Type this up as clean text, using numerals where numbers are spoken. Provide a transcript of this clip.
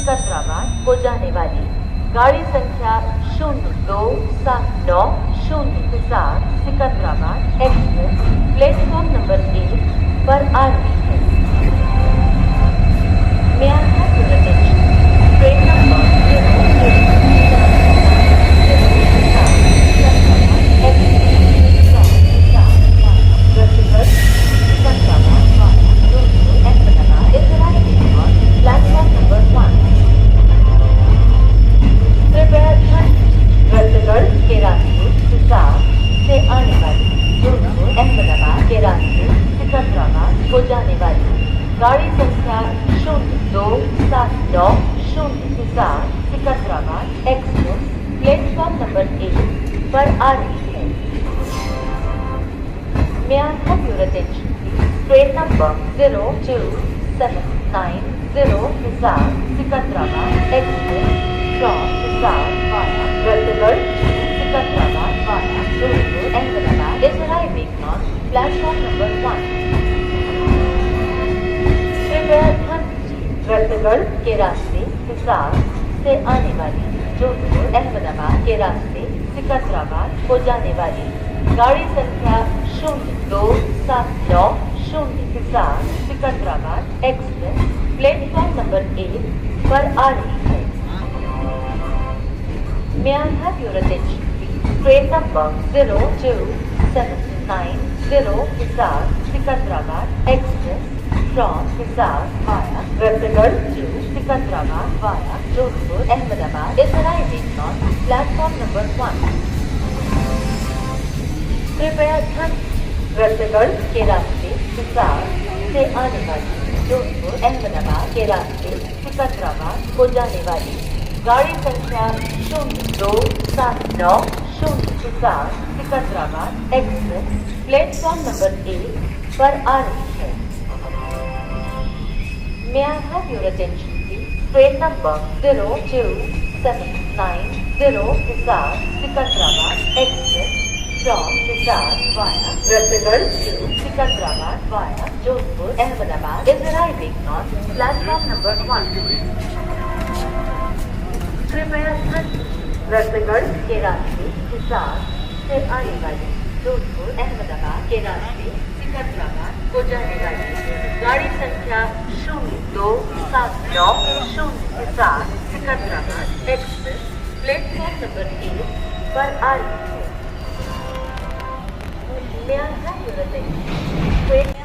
सिकंदराबाद को जाने वाली गाड़ी संख्या 0279 Hisar Secunderabad express platform number 1 पर आ रही है। May I have your attention? Train number गाड़ी संख्या 0279 Hisar Secunderabad express platform number 1 पर आ रही है। May I have your attention please? Train number 02790 Hisar Secundrabad Express from Hisar via Ratnagar to Secundrabad via Jodhpur Ahmedabad is arriving on platform number 1. कृपया ध्यान दीजिए, रतनगढ़ के रास्ते हिसार से आने वाली जोधपुर अहमदाबाद के रास्ते सिकंदराबाद को जाने वाली गाड़ी संख्या 0279 Hisar Secunderabad express platform number 1 पर आ रही है। May I have your attention please? Train number 02790 Hisar Secundrabad Express from Hisar via Ratnagar to Secundrabad via Jodhpur Ahmedabad is arriving on platform number 1. कृपया ध्यान दीजिए, रतनगढ़ के रास्ते हिसार से आने वाली जोधपुर अहमदाबाद के रास्ते सिकंदराबाद को जाने वाली गाड़ी संख्या 0279 Hisar Secunderabad express platform number 1 पर आ रही है। May I have your attention please? Train number 02790 Hisar Secundrabad Express from Hisar via Ratnagar to Secundrabad via Jodhpur Ahmedabad is arriving on platform number 1. कृपया ध्यान दीजिए, रतनगढ़ के रास्ते हिसार से आने वाली जोधपुर अहमदाबाद के रास्ते सिकंदराबाद को जाने वाली गाड़ी संख्या 0279 Hisar Secunderabad express platform number 1 पर आ रही है। May I have your attention?